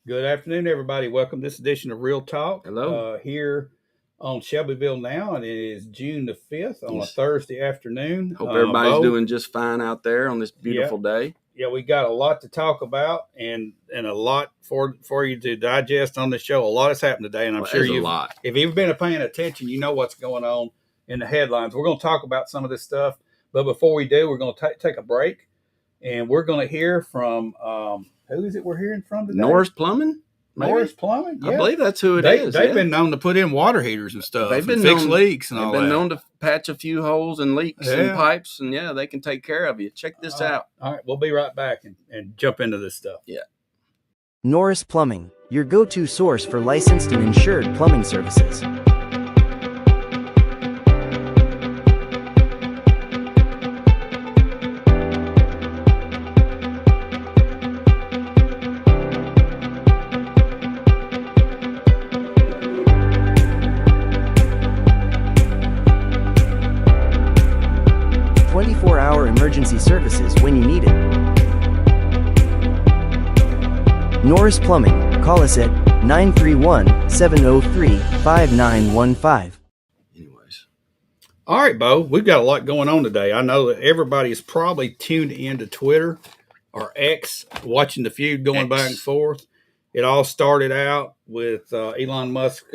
Good afternoon, everybody. Welcome to this edition of Real Talk. Hello. Here on Shelbyville now, and it is June the 5th on a Yes. Thursday afternoon. Hope everybody's Bo, doing just fine out there on this beautiful day. Yeah, we got a lot to talk about and a lot for you to digest on the show. A lot has happened today, and I'm sure if you've been paying attention, you know what's going on in the headlines. We're going to talk about some of this stuff, but before we do, we're going to take a break, and we're going to hear from who is it we're hearing from today? Norris Plumbing? Maybe? Norris Plumbing? Yeah. I believe that's who it is. They've been known to put in water heaters and stuff. They've been fix leaks and all that. They've been known to patch a few holes and leaks and pipes, and they can take care of you. Check this out. All right, we'll be right back and jump into this stuff. Yeah. Norris Plumbing, your go-to source for licensed and insured plumbing services. Emergency services when you need it. Norris Plumbing. Call us at 931-703-5915. Anyways. All right, Bo, we've got a lot going on today. I know that everybody is probably tuned into Twitter or X, watching the feud going back and forth. It all started out with Elon Musk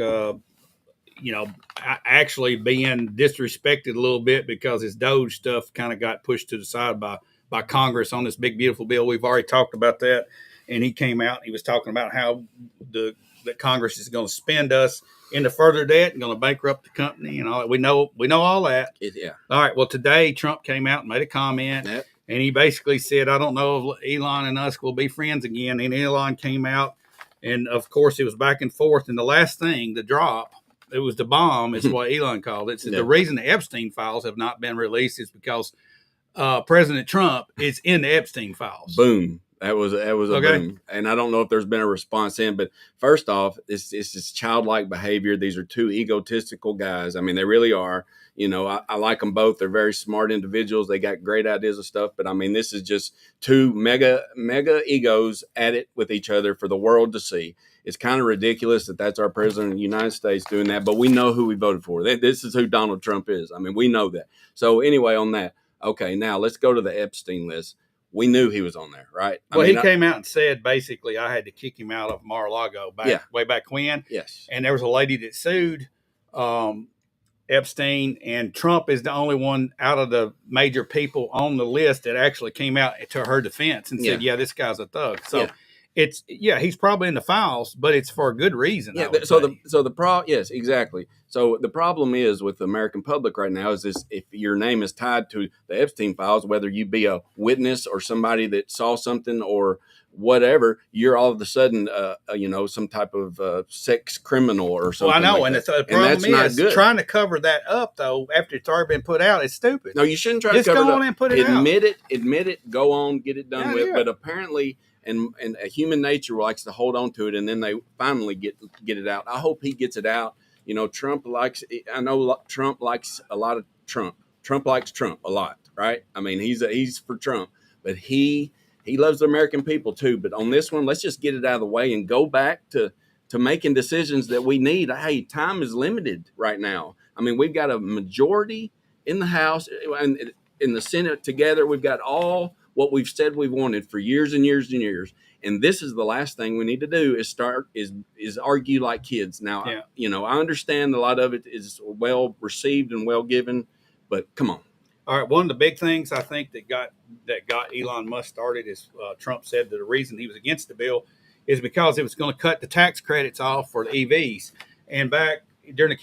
actually being disrespected a little bit because his Doge stuff kind of got pushed to the side by Congress on this big, beautiful bill. We've already talked about that. And he came out and he was talking about how that Congress is going to spend us into further debt and going to bankrupt the company and all that. We know all that. Yeah. All right. Well, today Trump came out and made a comment. Yep. And he basically said, I don't know if Elon and us will be friends again. And Elon came out. And, of course, it was back and forth. And the last thing, the drop, it was the bomb, is what Elon called it. So the reason the Epstein files have not been released is because President Trump is in the Epstein files. Boom. That was a boom. And I don't know if there's been a response in, but first off, it's this childlike behavior. These are two egotistical guys. I mean, they really are. I like them both. They're very smart individuals. They got great ideas of stuff. But, I mean, this is just two mega egos at it with each other for the world to see. It's kind of ridiculous that that's our president of the United States doing that. But we know who we voted for. This is who Donald Trump is. I mean, we know that. So, anyway, on that. Okay, now let's go to the Epstein list. We knew he was on there, right? He came out and said, basically, I had to kick him out of Mar-a-Lago way back when. Yes. And there was a lady that sued Epstein, and Trump is the only one out of the major people on the list that actually came out to her defense and said, this guy's a thug. So he's probably in the files, but it's for a good reason. Yeah. Yes, exactly. So the problem is with the American public right now is this: if your name is tied to the Epstein files, whether you be a witness or somebody that saw something or whatever, you're all of a sudden, some type of sex criminal or something. Well, I know, like and the problem is trying to cover that up, though, after it's already been put out, it's stupid. No, you shouldn't try to cover it up. Just go on and put it out. Admit it, go on, get it done with. Yeah. But apparently, and human nature likes to hold on to it, and then they finally get it out. I hope he gets it out. Trump likes a lot of Trump. Trump likes Trump a lot, right? I mean, he's for Trump, but he loves the American people too. But on this one, let's just get it out of the way and go back to making decisions that we need. Hey, time is limited right now. I mean, we've got a majority in the House and in the Senate together. We've got all what we've said we wanted for years and years and years. And this is the last thing we need to do is argue like kids. Now, I understand a lot of it is well received and well given, but come on. All right. One of the big things I think that got Elon Musk started is Trump said that the reason he was against the bill is because it was going to cut the tax credits off for the EVs. And back during the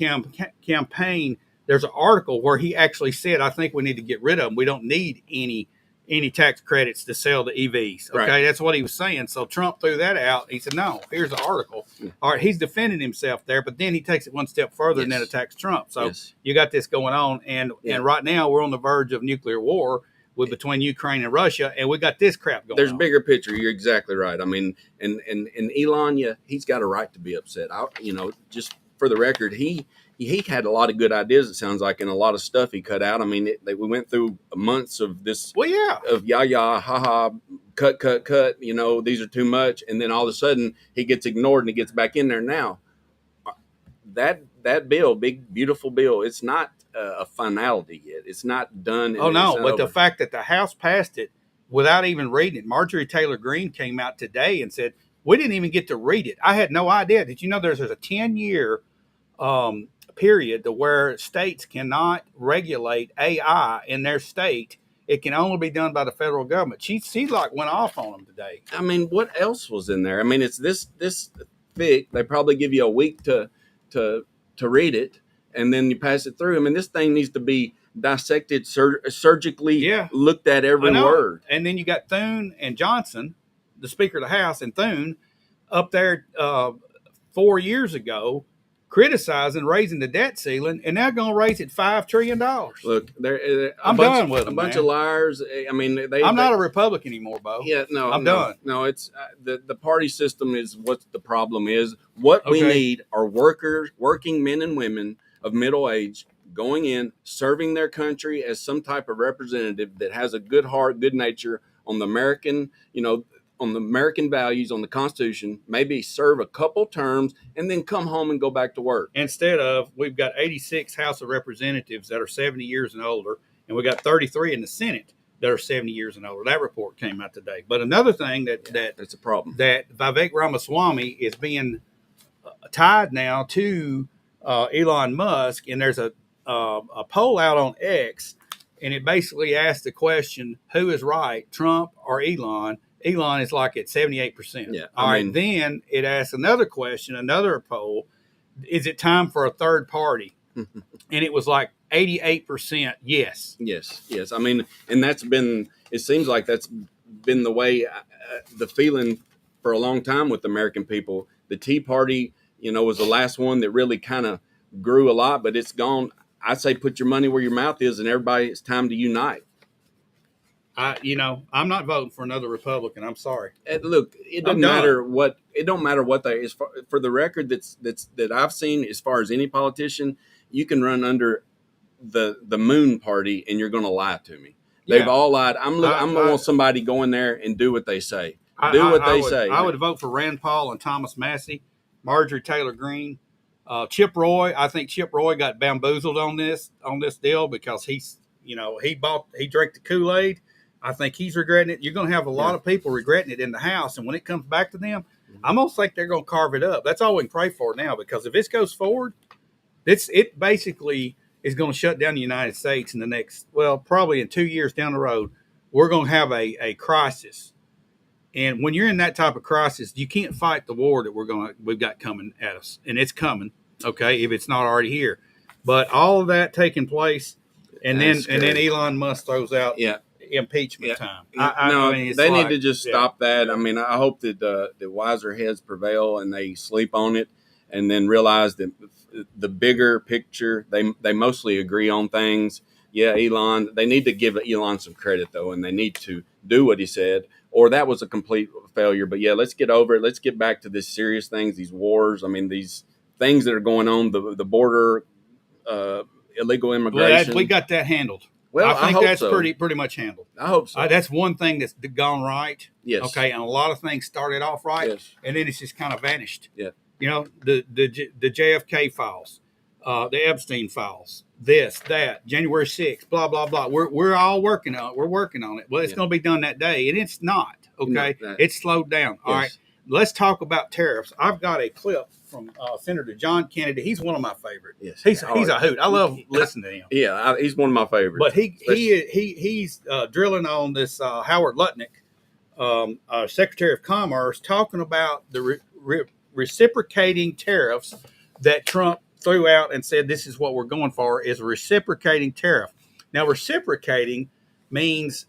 campaign, there's an article where he actually said, I think we need to get rid of them. We don't need any tax credits to sell the EVs. Okay, right. That's what he was saying. So Trump threw that out. He said, no, here's the article. All right, he's defending himself there, but then he takes it one step further and then attacks Trump. So you got this going on. And right now we're on the verge of nuclear war between Ukraine and Russia, and we got this crap going on. There's a bigger picture. You're exactly right. I mean, and Elon, he's got a right to be upset. Just for the record, he had a lot of good ideas, it sounds like, and a lot of stuff he cut out. I mean, we went through months of this, of yah-yah, ha-ha cut. You know, these are too much, and then all of a sudden he gets ignored and he gets back in there. Now that bill, big beautiful bill, it's not a finality yet. It's not done. Oh no, but the fact that the House passed it without even reading it. Marjorie Taylor Greene came out today and said we didn't even get to read it. I had no idea. Did you know there's a 10-year period to where states cannot regulate AI in their state? It can only be done by the federal government. She like went off on them today. I mean, what else was in there? I mean, it's this thick. They probably give you a week to read it, and then you pass it through. I mean, this thing needs to be dissected, surgically looked at every word. And then you got Thune and Johnson, the Speaker of the House, and Thune up there 4 years ago criticizing raising the debt ceiling, and now going to raise it $5 trillion. Look, I'm done with them. A bunch of liars. I mean, I'm not a Republican anymore, Bo. Yeah, no, I'm done. No, it's the party system is what the problem is. What we need are working men and women of middle age going in, serving their country as some type of representative that has a good heart, good nature on the American, on the American values, on the Constitution, maybe serve a couple terms and then come home and go back to work. Instead of, we've got 86 House of Representatives that are 70 years and older, and we got 33 in the Senate that are 70 years and older. That report came out today. But another thing that's a problem, that Vivek Ramaswamy is being tied now to Elon Musk, and there's a poll out on X, and it basically asked the question, who is right, Trump or Elon? Elon is like at 78%. Yeah. All right. Then it asks another question, another poll. Is it time for a third party? And it was like 88% yes. Yes. I mean, and it seems like that's been the way, the feeling for a long time with American people. The Tea Party, was the last one that really kind of grew a lot, but it's gone. I say put your money where your mouth is, and everybody, it's time to unite. I'm not voting for another Republican. I'm sorry. Look, it doesn't matter what. It don't matter what they is for the record. That I've seen as far as any politician, you can run under the Moon Party and you're going to lie to me. They've all lied. I want somebody go in there and do what they say. I would vote for Rand Paul and Thomas Massey, Marjorie Taylor Greene, Chip Roy. I think Chip Roy got bamboozled on this deal because he drank the Kool-Aid. I think he's regretting it. You're going to have a lot of people regretting it in the House. And when it comes back to them, I'm going to think they're going to carve it up. That's all we can pray for now, because if this goes forward, it basically is going to shut down the United States in the next, probably in 2 years down the road. We're going to have a crisis. And when you're in that type of crisis, you can't fight the war that we've got coming at us. And it's coming, okay, if it's not already here. But all of that taking place, and then Elon Musk throws out impeachment time. They need to just stop that. I mean, I hope that the wiser heads prevail and they sleep on it, and then realize that the bigger picture, they mostly agree on things. Yeah, Elon, they need to give Elon some credit though, and they need to do what he said, or that was a complete failure. But yeah, let's get over it. Let's get back to this serious things, these wars. I mean, these things that are going on, the border, illegal immigration. We got that handled. Well, I think that's pretty much handled. I hope so. That's one thing that's gone right. Yes. Okay, and a lot of things started off right, and then it's just kind of vanished. Yeah. The JFK files, the Epstein files, this, that, January 6th, blah blah blah. We're all working on it. We're working on it. Well, it's going to be done that day, and it's not. Okay, it's slowed down. All right. Let's talk about tariffs. I've got a clip from Senator John Kennedy. He's one of my favorites. Yes. He's a hoot. I love listening to him. Yeah, he's one of my favorites. But he's drilling on this Howard Lutnick, Secretary of Commerce, talking about the reciprocating tariffs that Trump threw out and said this is what we're going for, is a reciprocating tariff. Now, reciprocating means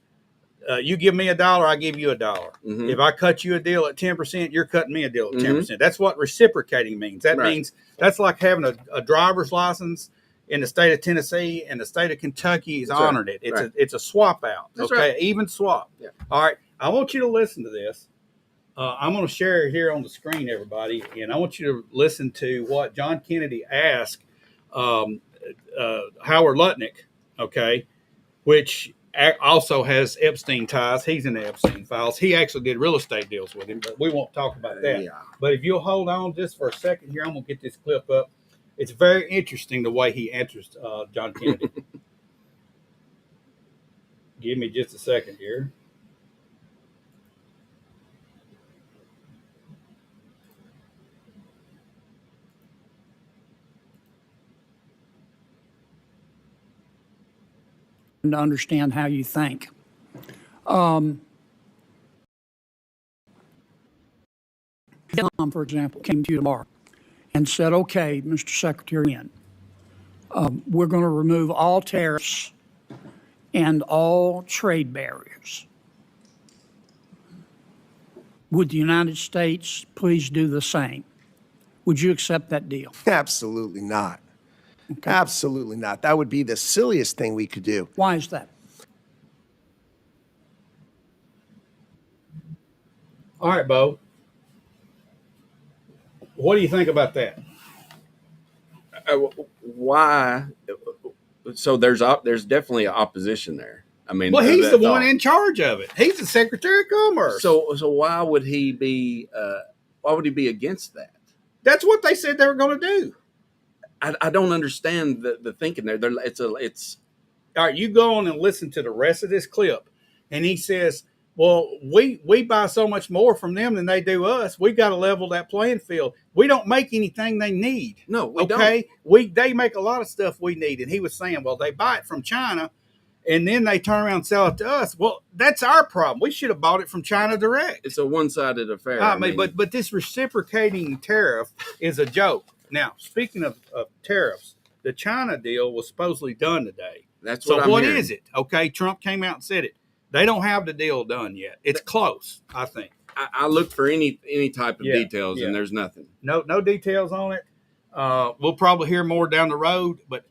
you give me $1, I give you $1. Mm-hmm. If I cut you a deal at 10%, you're cutting me a deal at 10%. Mm-hmm. That's what reciprocating means. That means that's like having a driver's license in the state of Tennessee, and the state of Kentucky has honored it. It's a swap out. That's okay, even swap. Yeah. All right, I want you to listen to this. I'm going to share it here on the screen, everybody, and I want you to listen to what John Kennedy asked Howard Lutnick. Okay, which also has Epstein ties. He's in the Epstein files. He actually did real estate deals with him, but we won't talk about that. Yeah. But if you'll hold on just for a second here, I'm going to get this clip up. It's very interesting the way he answers John Kennedy. Give me just a second here. To understand how you think. For example, came to you tomorrow and said, okay, Mr. Secretary, we're going to remove all tariffs and all trade barriers. Would the United States please do the same? Would you accept that deal? Absolutely not. Okay. Absolutely not. That would be the silliest thing we could do. Why is that? All right, Bo. What do you think about that? Why? So there's definitely an opposition there. I mean, well, he's the one in charge of it. He's the Secretary of Commerce. So why would he be? Why would he be against that? That's what they said they were going to do. I don't understand the thinking there. It's all right. You go on and listen to the rest of this clip, and he says, "Well, we buy so much more from them than they do us. We got to level that playing field. We don't make anything they need. No, we okay. Don't. They make a lot of stuff we need." And he was saying, "Well, they buy it from China, and then they turn around and sell it to us. Well, that's our problem. We should have bought it from China direct. It's a one-sided affair. I mean, but this reciprocating tariff is a joke." Now, speaking of tariffs, the China deal was supposedly done today. That's what what hearing. Is it? Okay, Trump came out and said it. They don't have the deal done yet. It's close, I think. I looked for any type of details, and there's nothing. No details on it. We'll probably hear more down the road, but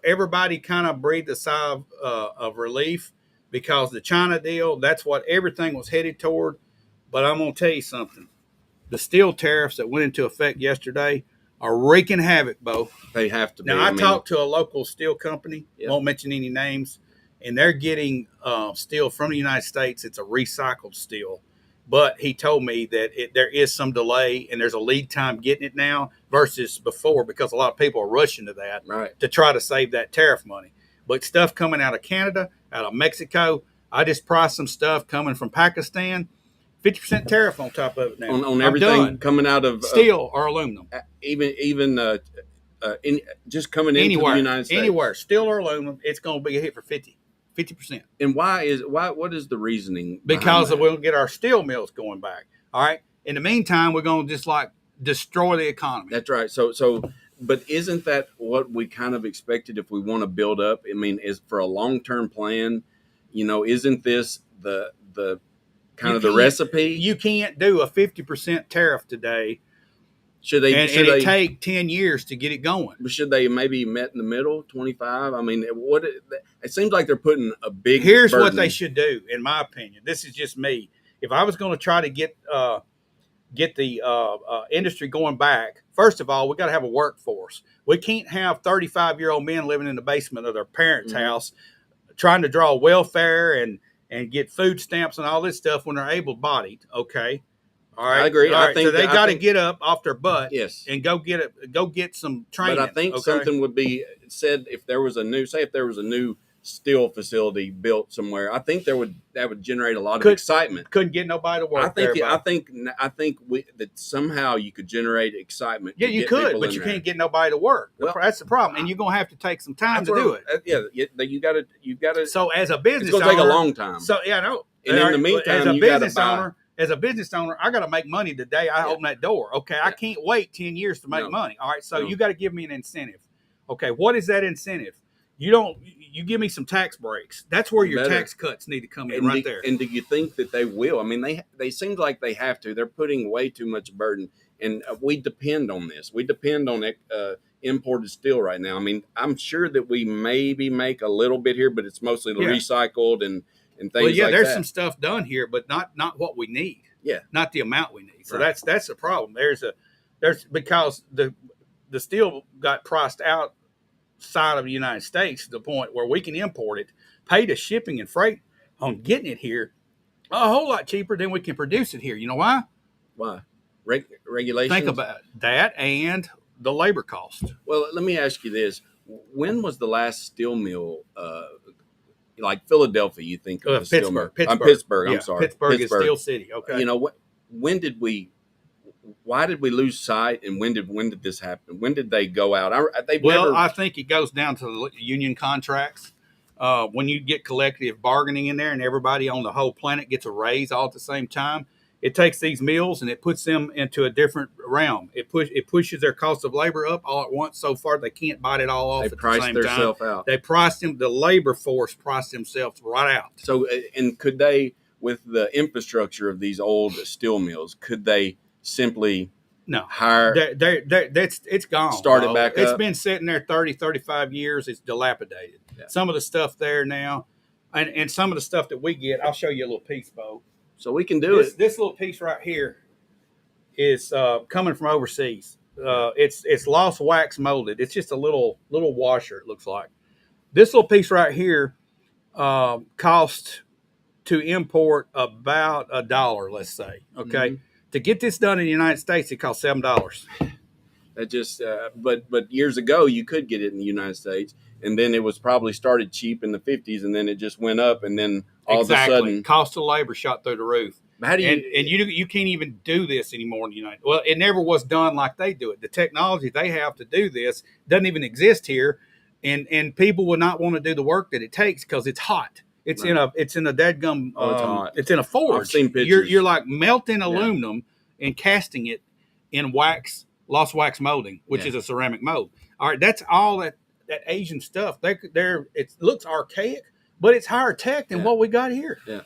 everybody kind of breathed a sigh of relief because the China deal, that's what everything was headed toward. But I'm going to tell you something. The steel tariffs that went into effect yesterday are wreaking havoc, Bo. They have to be. Now, I talked to a local steel company, won't mention any names, and they're getting steel from the United States. It's a recycled steel. But he told me that there is some delay, and there's a lead time getting it now versus before because a lot of people are rushing to that to try to save that tariff money. But stuff coming out of Canada, out of Mexico, I just priced some stuff coming from Pakistan. 50% tariff on top of it now. On everything coming out of steel or aluminum. Even just coming into the United States. Anywhere, steel or aluminum, it's going to be a hit for 50%. And what is the reasoning? Because we'll get our steel mills going back. All right. In the meantime, we're going to just destroy the economy. That's right. But isn't that what we kind of expected if we want to build up? I mean, is for a long-term plan, isn't this the kind of the recipe? You can't do a 50% tariff today. Should they take 10 years to get it going? Should they maybe met in the middle, 25? I mean, it seems like they're putting a big Here's burden. What they should do, in my opinion. This is just me. If I was going to try to get the industry going back, first of all, we got to have a workforce. We can't have 35-year-old men living in the basement of their parents' house trying to draw welfare and get food stamps and all this stuff when they're able-bodied, okay? All right. I agree. I think so they got to get up off their butt and go get some training. But I think something would be said if there was a new steel facility built somewhere. I think that would generate a lot of excitement. Couldn't get nobody to work. I think that somehow you could generate excitement. Yeah, you could, but you can't get nobody to work. Well, that's the problem, and you're gonna have to take some time to do it. You got to. So as a business, it's gonna take a long time. So I know. And in the meantime, as a business owner, I got to make money the day I open that door. Okay, I can't wait 10 years to make money. All right, so you got to give me an incentive. Okay, what is that incentive? You give me some tax breaks. That's where your tax cuts need to come in right there. And do you think that they will? I mean, they seem like they have to. They're putting way too much burden, and we depend on this. We depend on imported steel right now. I mean, I'm sure that we maybe make a little bit here, but it's mostly recycled and things like that. There's some stuff done here, but not what we need. Yeah, not the amount we need. So that's the problem. There's because the steel got priced outside of the United States to the point where we can import it pay the shipping and freight on getting it here a whole lot cheaper than we can produce it here. You know why? Why? Regulations? Think about that and the labor cost. Well, let me ask you this. When was the last steel mill, like Philadelphia, you think of as steel mill? Pittsburgh. I'm sorry. Pittsburgh is Steel City. Okay. You know, why did we lose sight, and when did this happen? When did they go out? I think it goes down to the union contracts. When you get collective bargaining in there and everybody on the whole planet gets a raise all at the same time, it takes these mills and it puts them into a different realm. It pushes their cost of labor up all at once. So far, they can't bite it all off at the same time. Out. They priced them. The labor force priced themselves right out. So, and could they, with the infrastructure of these old steel mills, could they simply hire? It's gone. Start it back up. It's been sitting there 30, 35 years. It's dilapidated. Yeah. Some of the stuff there now, and some of the stuff that we get, I'll show you a little piece, Bo. So we can do it. This little piece right here is coming from overseas. It's lost wax molded. It's just a little washer, it looks like. This little piece right here cost to import about $1, let's say. Okay. Mm-hmm. To get this done in the United States, it costs $7. That just, but years ago you could get it in the United States, and then it was probably started cheap in the 50s, and then it just went up, and then all of a sudden, cost of labor shot through the roof. How do you? And you can't even do this anymore in the United. Well, it never was done like they do it. The technology they have to do this doesn't even exist here, and people would not want to do the work that it takes because it's hot. It's right. It's in a dadgum. It's in a forge. I've seen pictures. You're like melting aluminum and casting it in lost wax molding, which is a ceramic mold. All right, that's all that Asian stuff. It looks archaic, but it's higher tech than what we got here. Yeah.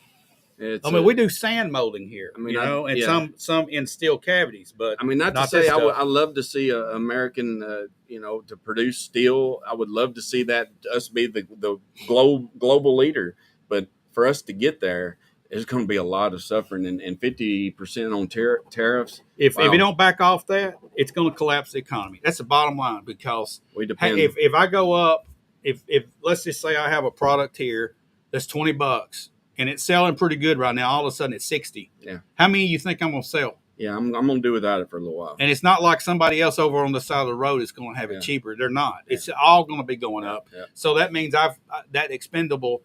We do sand molding here, and some in steel cavities. But I mean, not to say I love to see an American, to produce steel. I would love to see that us be the global leader. But for us to get there, there's going to be a lot of suffering, and 50% on tariffs. If you don't back off that, it's going to collapse the economy. That's the bottom line, because we depend. If I go up, if let's just say I have a product here that's $20 and it's selling pretty good right now, all of a sudden it's 60. Yeah. How many you think I'm going to sell? Yeah, I'm going to do without it for a little while. And it's not like somebody else over on the side of the road is going to have it cheaper. They're not. Yeah. It's all going to be going up. Yeah. So that means that expendable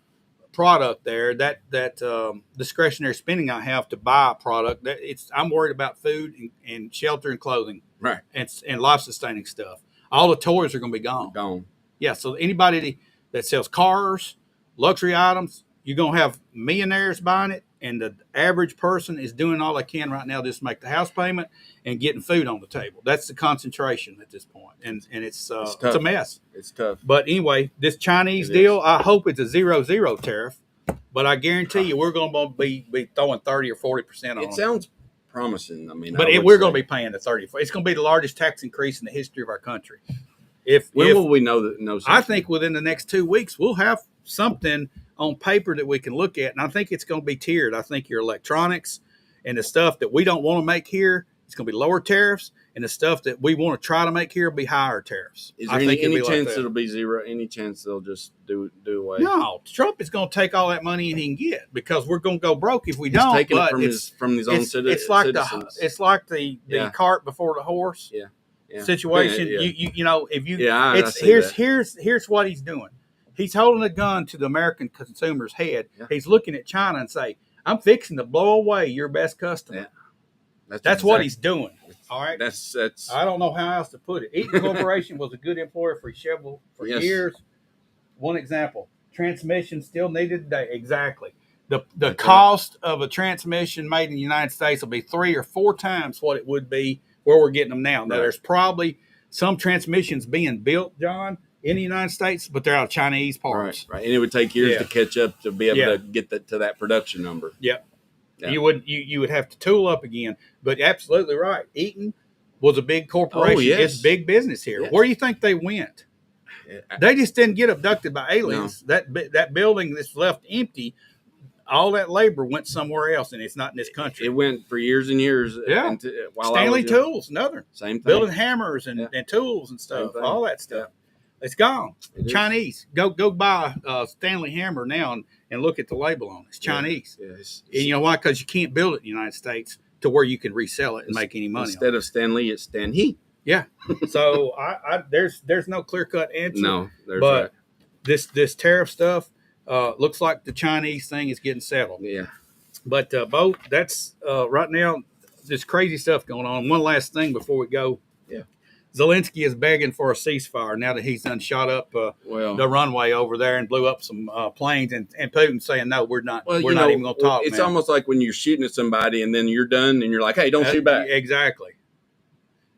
product there, that discretionary spending I have to buy a product, I'm worried about food and shelter and clothing, right, and life sustaining stuff. All the toys are going to be gone. Yeah. So anybody that sells cars, luxury items, you're going to have millionaires buying it, and the average person is doing all they can right now just to make the house payment and getting food on the table. That's the concentration at this point, and it's a mess. It's tough. But anyway, this Chinese deal, I hope it's a 0-0 tariff, but I guarantee you we're going to be throwing 30 or 40% on it. It sounds promising. I mean, but we're going to be paying the 30. It's going to be the largest tax increase in the history of our country. When will we know that? I think within the next 2 weeks we'll have something on paper that we can look at, and I think it's going to be tiered. I think your electronics and the stuff that we don't want to make here, it's going to be lower tariffs, and the stuff that we want to try to make here will be higher tariffs. Is there any chance it'll be zero? Any chance they'll just do away? No, Trump is going to take all that money he can get, because we're going to go broke if we don't. Taking it from his own citizens. It's like the cart before the horse situation. Here's what he's doing. He's holding a gun to the American consumer's head. Yeah. He's looking at China and say, "I'm fixing to blow away your best customer." Yeah. That's what he's doing. All right. That's. I don't know how else to put it. Eaton Corporation was a good employer for Shelbyville for years. One example: transmission still needed today. Exactly. The cost of a transmission made in the United States will be 3 or 4 times what it would be where we're getting them now. Now, there's probably some transmissions being built, John, in the United States, but they're out of Chinese parts. Right. And it would take years to catch up to be able to get to that production number. Yep. Yeah. You would have to tool up again. But absolutely right. Eaton was a big corporation. Oh, yes. It's big business here. Yeah. Where do you think they went? They just didn't get abducted by aliens. No. That building that's left empty, all that labor went somewhere else, and it's not in this country. It went for years and years. Yeah. Stanley Tools, another. Same thing. Building hammers and tools and stuff, all that stuff. Yeah. It's gone. It is. Chinese. Go buy Stanley Hammer now and look at the label on it. It's Chinese. Yeah, And you know why? Because you can't build it in the United States to where you can resell it and make any money. Instead of Stanley, it's Stan He. Yeah. So there's no clear cut answer. No, there's but right. this tariff stuff looks like the Chinese thing is getting settled. Yeah. But Bo, that's right now. This crazy stuff going on. One last thing before we go. Yeah. Zelensky is begging for a ceasefire now that he's done shot up the runway over there and blew up some planes, and Putin saying no, we're not. We're not even going to talk. It's almost like when you're shooting at somebody and then you're done and you're like, hey, don't shoot back. Exactly.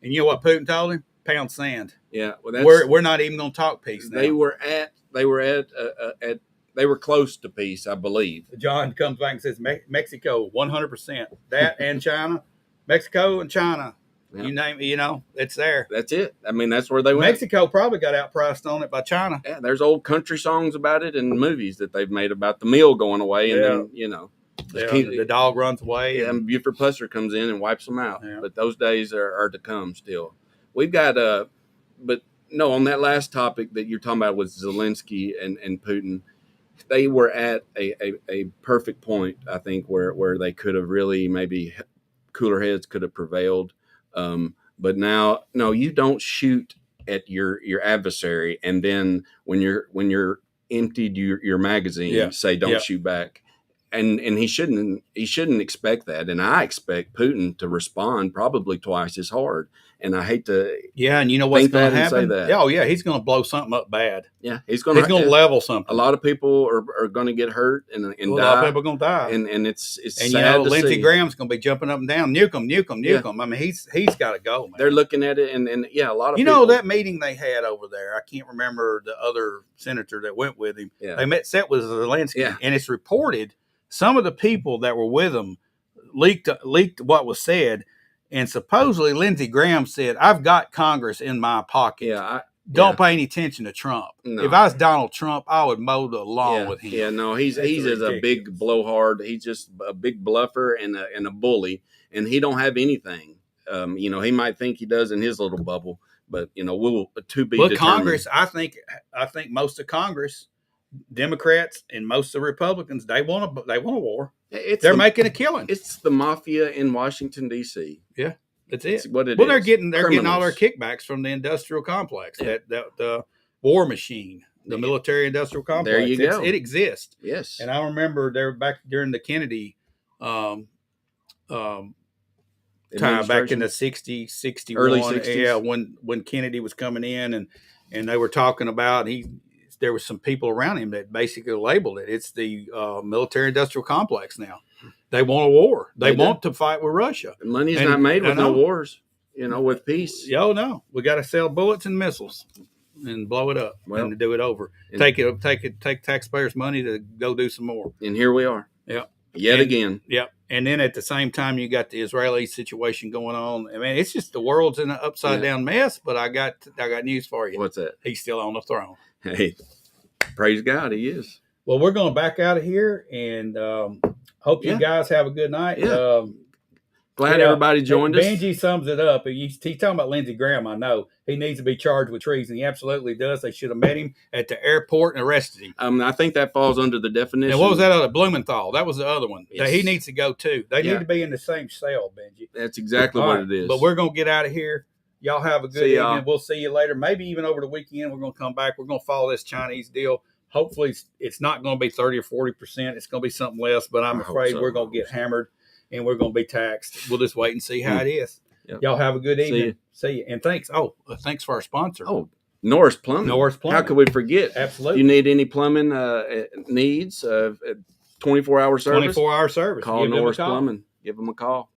And you know what Putin told him? Pound sand. Yeah. Well, we're not even going to talk peace now. They were close to peace, I believe. John comes back and says Mexico 100%. That and China, Mexico and China. Yep. You name it, it's there. That's it. I mean, that's where they went. Mexico probably got outpriced on it by China. Yeah, there's old country songs about it and movies that they've made about the meal going away, and then the dog runs away, and Buford Pusser comes in and wipes them out. Yeah. But those days are to come still. We've got but no, on that last topic that you're talking about with Zelensky and Putin, they were at a perfect point, I think, where they could have really maybe cooler heads could have prevailed. But now, no, you don't shoot at your adversary, and then when you're emptied your magazine, say don't shoot back. And he shouldn't expect that. And I expect Putin to respond probably twice as hard. And I hate to and you know what's going to happen? Say that. Yeah, he's going to blow something up bad. Yeah, he's going to level something. A lot of people are going to get hurt and die. A lot of people are going to die. And it's and sad to Lindsey see. Graham's going to be jumping up and down, nuke him. I mean, he's got to go, man. They're looking at it, and a lot of people, that meeting they had over there. I can't remember the other senator that went with him. Yeah. They set with Zelensky, and it's reported some of the people that were with him leaked what was said. And supposedly Lindsey Graham said, I've got Congress in my pocket. Yeah, Don't pay any attention to Trump. No. If I was Donald Trump, I would mow the lawn with him. Yeah, no, he's a big blowhard. He's just a big bluffer and a bully, and he don't have anything. He might think he does in his little bubble, but we'll to be determined. Congress, I think most of Congress, Democrats and most of the Republicans, they want a war. They're making a killing. It's the mafia in Washington D.C. Yeah, that's it. It's what it is. They're getting all their kickbacks from the industrial complex. Yeah. That war machine, the military industrial complex. There you go. It exists. Yes. And I remember there back during the Kennedy time back in the 60s, 61, early 60s. Yeah, when Kennedy was coming in and they were talking about there was some people around him that basically labeled it. It's the military-industrial complex now. They want a war. They want to fight with Russia. Money's not made with no wars, with peace. No. We got to sell bullets and missiles and blow it up and do it over. Take taxpayers' money to go do some more. And here we are. Yeah. Yet again. Yep. And then at the same time, you got the Israeli situation going on. I mean, it's just the world's in an upside-down mess, but I got news for you. What's that? He's still on the throne. Hey, praise God, he is. Well, we're going to back out of here, and hope you guys have a good night. Yeah. Glad everybody joined us. Benji sums it up. He's talking about Lindsey Graham. I know he needs to be charged with treason. He absolutely does. They should have met him at the airport and arrested him. I think that falls under the definition. And what was that other Blumenthal? That was the other one. Yes. He needs to go too. They need to be in the same cell, Benji. That's exactly what it is. But we're going to get out of here. Y'all have a good evening. We'll see you later. Maybe even over the weekend, we're going to come back. We're going to follow this Chinese deal. Hopefully, it's not going to be 30 or 40%. It's going to be something less, but I'm afraid we're going to get hammered and we're going to be taxed. We'll just wait and see how it is. Yep. Y'all have a good evening. See you. And thanks. Thanks for our sponsor. Norris Plumbing. How could we forget? Absolutely. If you need any plumbing needs, 24-hour service. 24-hour service. Call Norris Plumbing. Give them a call.